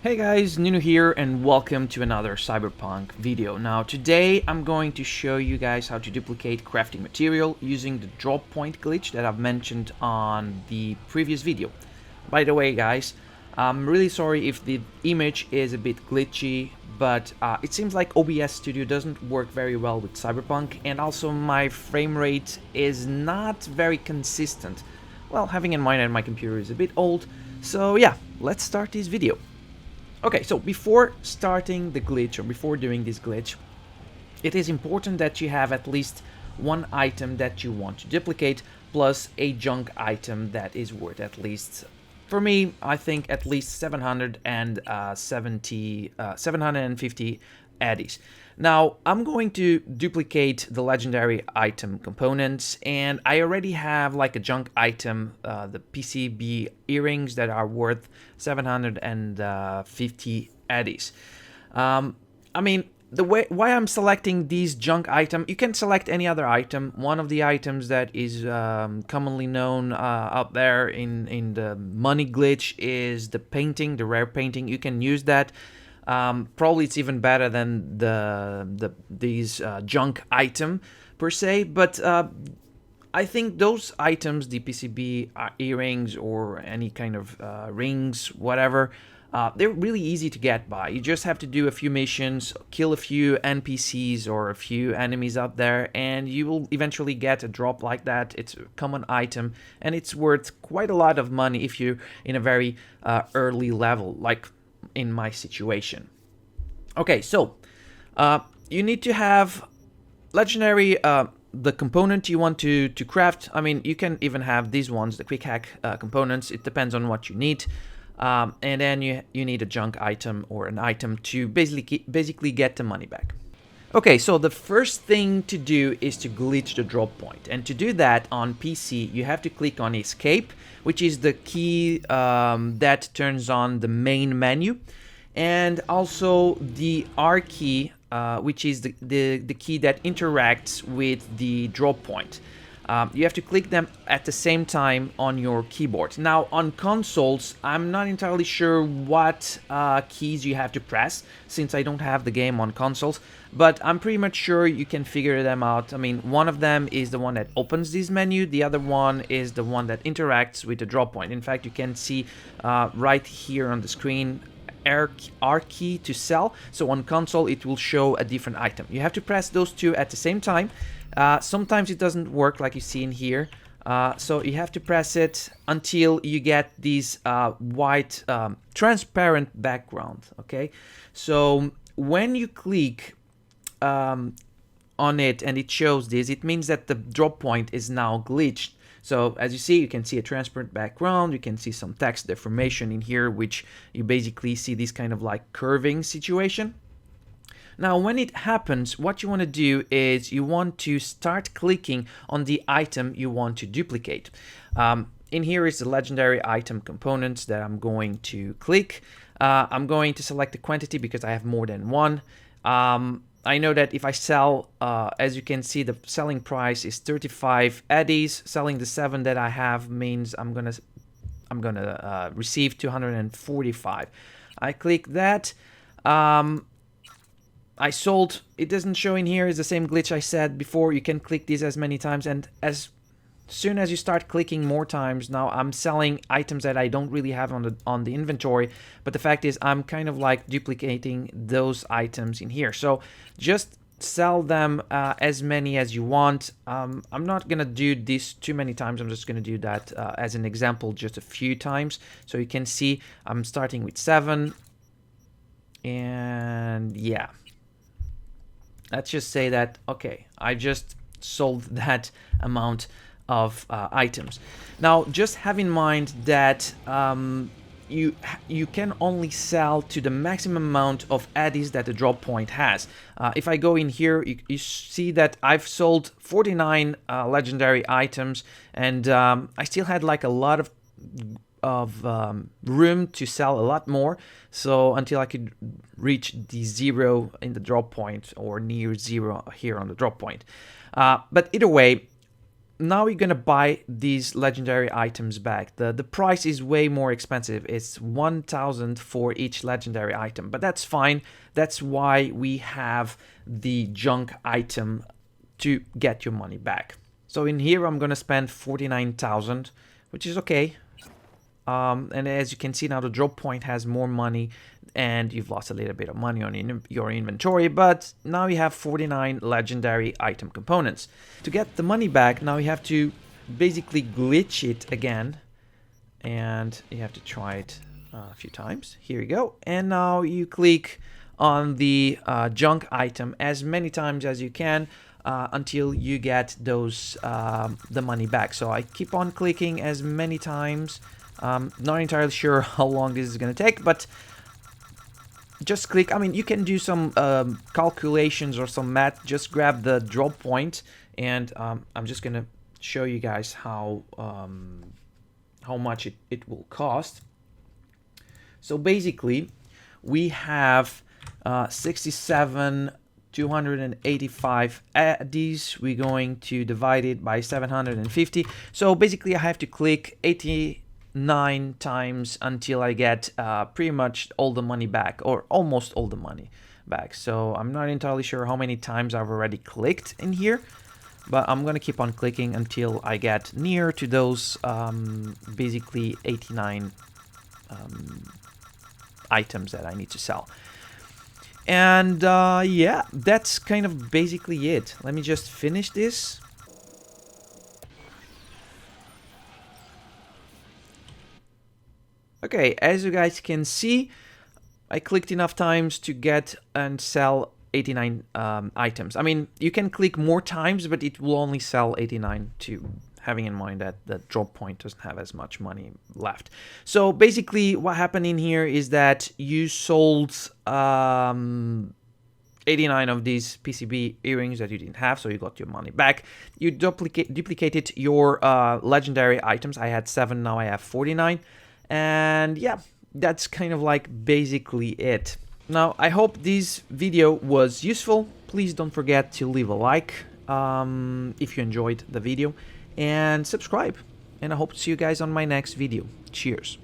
Hey guys, Nunu here and welcome to another Cyberpunk video. Now today I'm going to show you guys how to duplicate crafting material using the drop point glitch that I've mentioned on the previous video. By the way guys, I'm really sorry if the image is a bit glitchy, but it seems like OBS Studio doesn't work very well with Cyberpunk, and also my frame rate is not very consistent. Well, having in mind that my computer is a bit old, so yeah, let's start this video. Okay, so before starting the glitch, or before doing this glitch, it is important that you have at least one item that you want to duplicate, plus a junk item that is worth at least, for me, I think at least 750 eddies. Now, I'm going to duplicate the legendary item components, and I already have like a junk item, the PCB earrings that are worth 750 eddies. I mean, why I'm selecting these junk item, you can select any other item. One of the items that is commonly known out there in the money glitch is the painting, the rare painting. You can use that. Probably it's even better than these junk item per se, but I think those items, the PCB earrings or any kind of rings, whatever, they're really easy to get by. You just have to do a few missions, kill a few NPCs or a few enemies out there, and you will eventually get a drop like that. It's a common item, and it's worth quite a lot of money if you're in a very early level, like in my situation. Okay, so you need to have legendary the component you want to craft. I mean, you can even have these ones, the quick hack components. It depends on what you need. And then you need a junk item or an item to basically get the money back. Okay, so the first thing to do is to glitch the drop point, and to do that on PC you have to click on escape, which is the key that turns on the main menu, and also the R key, which is the key that interacts with the drop point. You have to click them at the same time on your keyboard. Now, on consoles, I'm not entirely sure what keys you have to press, since I don't have the game on consoles, but I'm pretty much sure you can figure them out. I mean, one of them is the one that opens this menu, the other one is the one that interacts with the drop point. In fact, you can see right here on the screen, R key to sell. So on console it will show a different item. You have to press those two at the same time. Sometimes it doesn't work like you see in here, so you have to press it until you get this white transparent background. Okay, so when you click on it and it shows this, it means that the drop point is now glitched. So as you see, you can see a transparent background, you can see some text deformation in here, which you basically see this kind of like curving situation. Now, when it happens, what you want to do is you want to start clicking on the item you want to duplicate. In here is the legendary item components that I'm going to click. I'm going to select the quantity because I have more than one. I know that if I sell, as you can see, the selling price is 35 eddies. Selling the 7 that I have means I'm gonna receive 245. I click that. I sold. It doesn't show in here. It's the same glitch I said before. You can click this as many times, and as soon as you start clicking more times, now I'm selling items that I don't really have on the inventory, but the fact is I'm kind of like duplicating those items in here. So just sell them as many as you want. I'm not gonna do this too many times. I'm just gonna do that as an example just a few times. So you can see I'm starting with 7, and yeah, let's just say that, okay, I just sold that amount of items. Now, just have in mind that you can only sell to the maximum amount of eddies that the drop point has. If I go in here, you see that I've sold 49 legendary items, and I still had like a lot of room to sell a lot more, so until I could reach the 0 in the drop point, or near 0 here on the drop point. But either way, now you're gonna buy these legendary items back. The price is way more expensive. It's 1,000 for each legendary item, but that's fine. That's why we have the junk item to get your money back. So in here I'm gonna spend 49,000, which is okay. And as you can see now, the drop point has more money, and you've lost a little bit of money on your inventory, but now you have 49 legendary item components. To get the money back, now you have to basically glitch it again, and you have to try it a few times. Here you go. And now you click on the junk item as many times as you can until you get those the money back. So I keep on clicking as many times. Not entirely sure how long this is going to take, but just click. I mean, you can do some calculations or some math. Just grab the drop point, and I'm just going to show you guys how much it will cost. So basically, we have 67,285 these. We're going to divide it by 750. So basically, I have to click 89 times until I get pretty much all the money back, or almost all the money back. So I'm not entirely sure how many times I've already clicked in here, but I'm gonna keep on clicking until I get near to those basically 89 items that I need to sell. And yeah, that's kind of basically it. Let me just finish this. Okay, as you guys can see, I clicked enough times to get and sell 89 items. I mean, you can click more times, but it will only sell 89, to having in mind that the drop point doesn't have as much money left. So basically what happened in here is that you sold 89 of these PCB earrings that you didn't have, so you got your money back. You duplicated your legendary items. I had 7, now I have 49. And yeah, that's kind of like basically it. Now, I hope this video was useful. Please don't forget to leave a like if you enjoyed the video, and subscribe. And I hope to see you guys on my next video. Cheers.